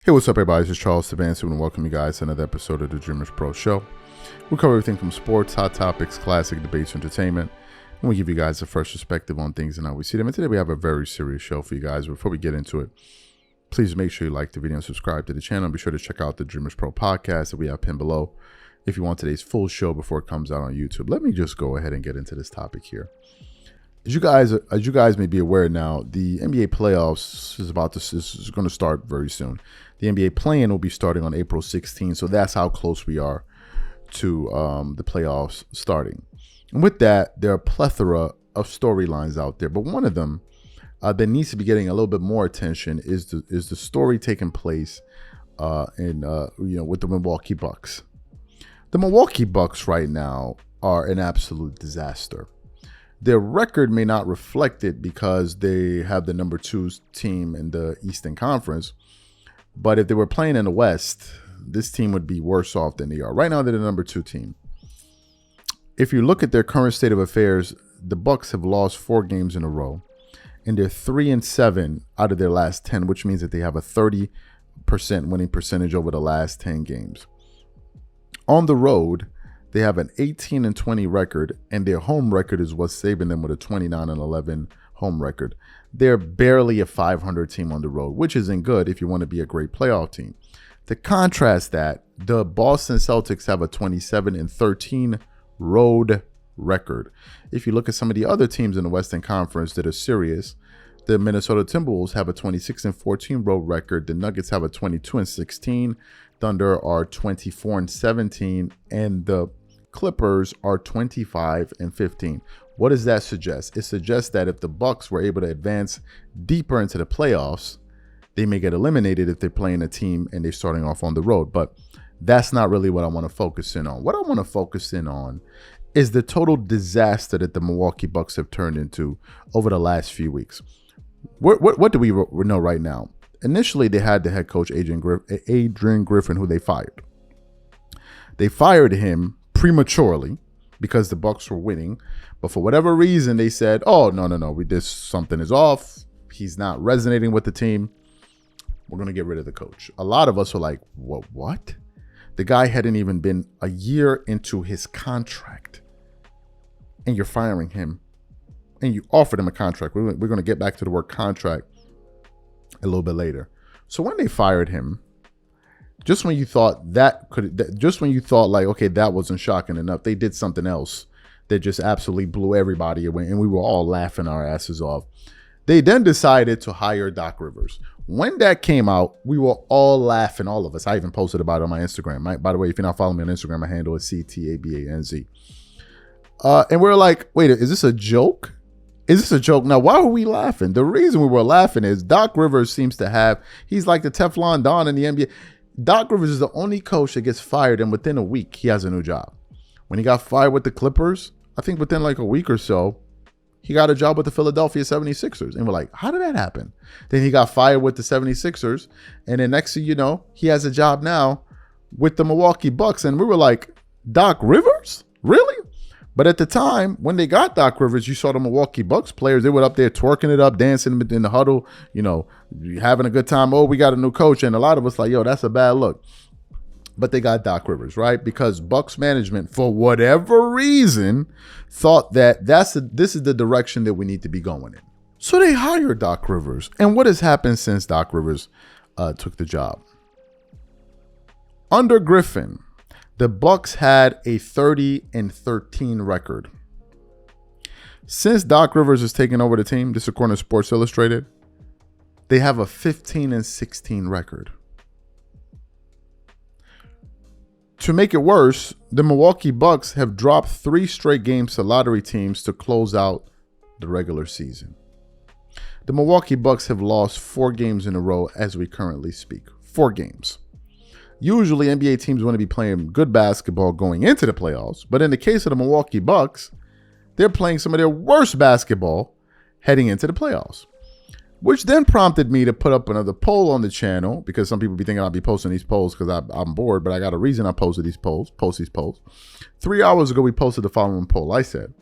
Hey, what's up, everybody? This is Charles Savance, and welcome you guys to another episode of the DREAMERSPRO show. We cover everything from sports, hot topics, classic debates, entertainment, and we give you guys a fresh perspective on things and how we see them. And today we have a very serious show for you guys. Before we get into it, please make sure you like the video and subscribe to the channel. And be sure to check out the DREAMERSPRO podcast that we have pinned below if you want today's full show before it comes out on YouTube. Let me just go ahead and get into this topic here. As you guys may be aware now, the NBA playoffs is going to start very soon. The NBA play-in will be starting on April 16th, so that's how close we are to the playoffs starting. And with that, there are a plethora of storylines out there, but one of them that needs to be getting a little bit more attention is the story taking place with the Milwaukee Bucks. The Milwaukee Bucks right now are an absolute disaster. Their record may not reflect it because they have the number 2 team in the Eastern Conference. But if they were playing in the West, this team would be worse off than they are. Right now, they're the number 2 team. If you look at their current state of affairs, the Bucks have lost 4 games in a row. And they're 3-7 out of their last 10, which means that they have a 30% winning percentage over the last 10 games. On the road, they have an 18-20 record, and their home record is what's saving them with a 29-11 home record. They're barely a 500 team on the road, which isn't good if you want to be a great playoff team. To contrast that, the Boston Celtics have a 27-13 road record. If you look at some of the other teams in the Western Conference that are serious, the Minnesota Timberwolves have a 26-14 road record. The Nuggets have a 22-16. Thunder are 24-17, and the Clippers are 25-15. What does that suggest? It suggests that if the Bucks were able to advance deeper into the playoffs, they may get eliminated if they're playing a team and they're starting off on the road. But that's not really what I want to focus in on. What I want to focus in on is the total disaster that the Milwaukee Bucks have turned into over the last few weeks. What do we know right now? Initially, they had the head coach, Adrian Griffin, who they fired. They fired him prematurely because the Bucks were winning, but for whatever reason they said, "Oh, no, something is off. He's not resonating with the team. We're going to get rid of the coach." A lot of us were like, "What? The guy hadn't even been a year into his contract, and you're firing him, and you offered him a contract." We're going to get back to the word contract a little bit later. So when they fired him, just when you thought like, okay, that wasn't shocking enough, they did something else that just absolutely blew everybody away, and we were all laughing our asses off. They then decided to hire Doc Rivers. When that came out, we were all laughing, all of us. I even posted about it on my Instagram. By the way, if you're not following me on Instagram, my handle is CTABANZ. And we're like, wait, is this a joke? Is this a joke? Now, why were we laughing? The reason we were laughing is Doc Rivers seems to have, he's like the Teflon Don in the NBA. Doc Rivers is the only coach that gets fired, and within a week, he has a new job. When he got fired with the Clippers, I think within like a week or so, he got a job with the Philadelphia 76ers. And we're like, how did that happen? Then he got fired with the 76ers, and then next thing you know, he has a job now with the Milwaukee Bucks. And we were like, Doc Rivers? Really? But at the time, when they got Doc Rivers, you saw the Milwaukee Bucks players. They were up there twerking it up, dancing in the huddle, having a good time. Oh, we got a new coach. And a lot of us like, yo, that's a bad look. But they got Doc Rivers, right? Because Bucks management, for whatever reason, thought that this is the direction that we need to be going in. So they hired Doc Rivers. And what has happened since Doc Rivers took the job? Under Griffin, the Bucks had a 30-13 record. Since Doc Rivers has taken over the team, this according to Sports Illustrated, they have a 15-16 record. To make it worse, the Milwaukee Bucks have dropped 3 straight games to lottery teams to close out the regular season. The Milwaukee Bucks have lost 4 games in a row as we currently speak. 4 games. Usually, NBA teams want to be playing good basketball going into the playoffs. But in the case of the Milwaukee Bucks, they're playing some of their worst basketball heading into the playoffs. Which then prompted me to put up another poll on the channel, because some people be thinking I'll be posting these polls because I'm bored, but I got a reason I posted these polls. 3 hours ago, we posted the following poll. I said,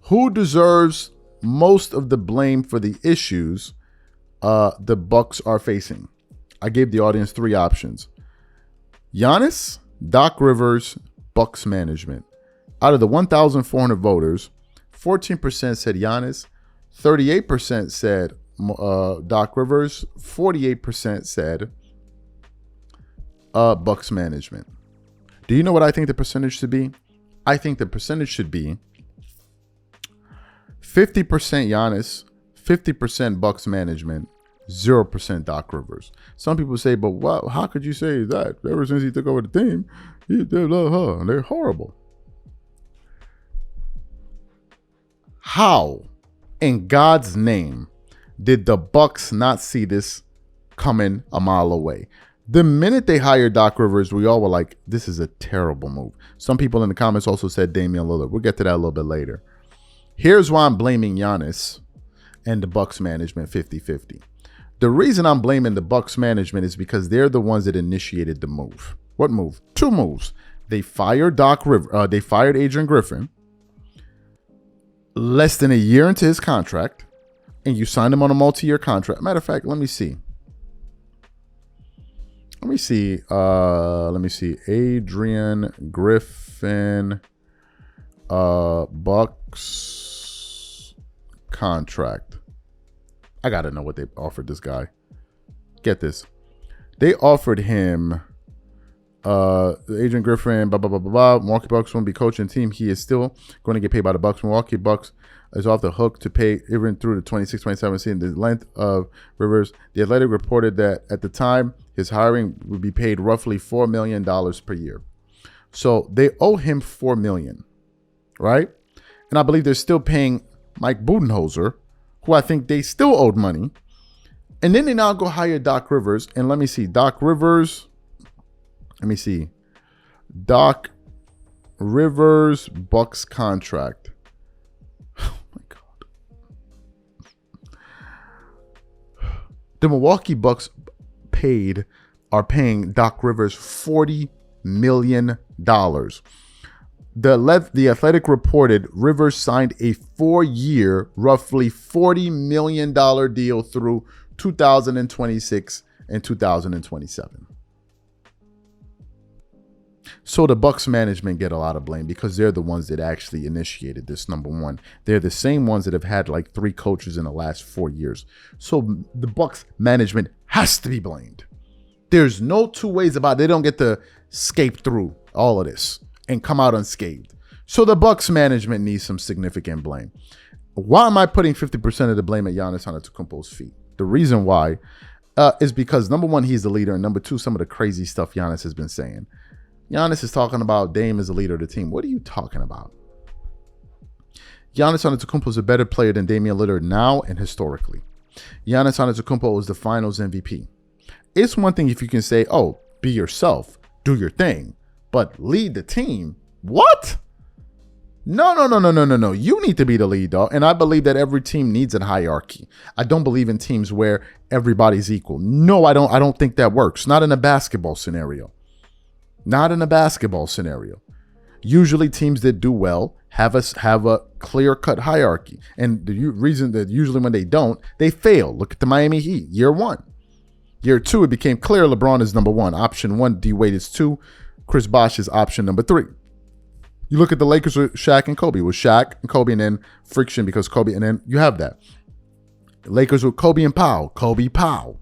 who deserves most of the blame for the issues the Bucks are facing? I gave the audience 3 options. Giannis, Doc Rivers, Bucks management. Out of the 1,400 voters, 14% said Giannis, 38% said Doc Rivers, 48% said Bucks management. Do you know what I think the percentage should be? I think the percentage should be 50% Giannis, 50% Bucks management, 0% Doc Rivers. Some people say, but how could you say that? Ever since he took over the team, they're horrible. How, in God's name, did the Bucks not see this coming a mile away? The minute they hired Doc Rivers, we all were like, this is a terrible move. Some people in the comments also said Damian Lillard. We'll get to that a little bit later. Here's why I'm blaming Giannis and the Bucks management 50-50. The reason I'm blaming the Bucks management is because they're the ones that initiated the move. What move? 2 moves. They fired they fired Adrian Griffin less than a year into his contract, and you signed him on a multi-year contract. Matter of fact, let me see. Adrian Griffin, Bucks contract. I gotta know what they offered this guy. Get this. They offered him Adrian Griffin, Milwaukee Bucks won't be coaching the team. He is still going to get paid by the Bucks. Milwaukee Bucks is off the hook to pay even through the 26-27 season. The length of Rivers. The Athletic reported that at the time, his hiring would be paid roughly $4 million per year. So they owe him $4 million, right? And I believe they're still paying Mike Budenholzer, who I think they still owed money. And then they now go hire Doc Rivers. And let me see. Doc Rivers, Bucks contract. Oh my God. The Milwaukee Bucks are paying Doc Rivers $40 million. The Athletic reported Rivers signed a 4-year, roughly $40 million deal through 2026 and 2027. So the Bucks management get a lot of blame because they're the ones that actually initiated this, number one. They're the same ones that have had like 3 coaches in the last 4 years. So the Bucks management has to be blamed. There's no 2 ways about it. They don't get to escape through all of this and come out unscathed. So the Bucks management needs some significant blame. Why am I putting 50% of the blame at Giannis Antetokounmpo's feet? The reason why is because, number one, he's the leader, and number 2, some of the crazy stuff Giannis has been saying. Giannis is talking about Dame as the leader of the team. What are you talking about? Giannis Antetokounmpo is a better player than Damian Lillard now and historically. Giannis Antetokounmpo is the Finals MVP. It's one thing if you can say, oh, be yourself, do your thing, but lead the team. What? No. You need to be the lead, dog. And I believe that every team needs a hierarchy. I don't believe in teams where everybody's equal. No, I don't think that works. Not in a basketball scenario. Not in a basketball scenario. Usually teams that do well have a clear-cut hierarchy. And the reason that usually when they don't, they fail. Look at the Miami Heat, year 1. Year 2, it became clear LeBron is number 1. Option 1, D Wade is 2. Chris Bosh is option number 3. You look at the Lakers with Shaq and Kobe. With Shaq and Kobe and then friction because Kobe, and then you have that. Lakers with Kobe and Powell. Kobe, Powell,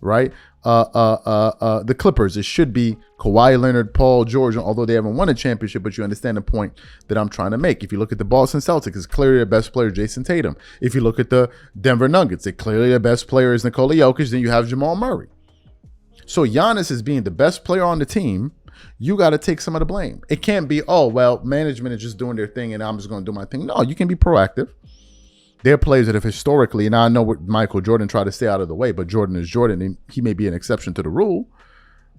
right? The Clippers, it should be Kawhi Leonard, Paul George, although they haven't won a championship, but you understand the point that I'm trying to make. If you look at the Boston Celtics, it's clearly their best player, Jason Tatum. If you look at the Denver Nuggets, it clearly their best player is Nikola Jokic, then you have Jamal Murray. So Giannis is being the best player on the team. You got to take some of the blame. It can't be, oh, well, management is just doing their thing and I'm just going to do my thing. No, you can be proactive. There are players that have historically, and I know what Michael Jordan tried to stay out of the way, but Jordan is Jordan, and he may be an exception to the rule.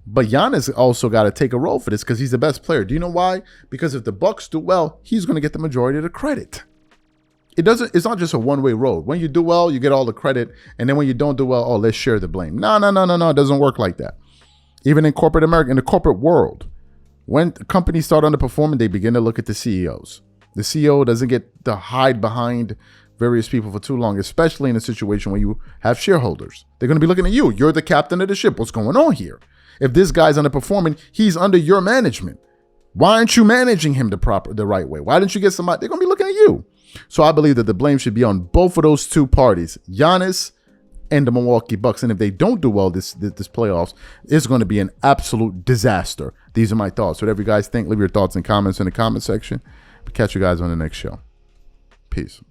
But Giannis also got to take a role for this because he's the best player. Do you know why? Because if the Bucks do well, he's going to get the majority of the credit. It's not just a one-way road. When you do well, you get all the credit, and then when you don't do well, oh, let's share the blame. No. It doesn't work like that. Even in corporate America, in the corporate world, when companies start underperforming, they begin to look at the CEOs. The CEO doesn't get to hide behind various people for too long, especially in a situation where you have shareholders. They're going to be looking at you. You're the captain of the ship. What's going on here? If this guy's underperforming, he's under your management. Why aren't you managing him the right way? Why didn't you get somebody? They're going to be looking at you. So I believe that the blame should be on both of those two parties, Giannis and the Milwaukee Bucks. And if they don't do well this playoffs, it's going to be an absolute disaster. These are my thoughts. Whatever you guys think, leave your thoughts and comments in the comment section. Catch you guys on the next show. Peace.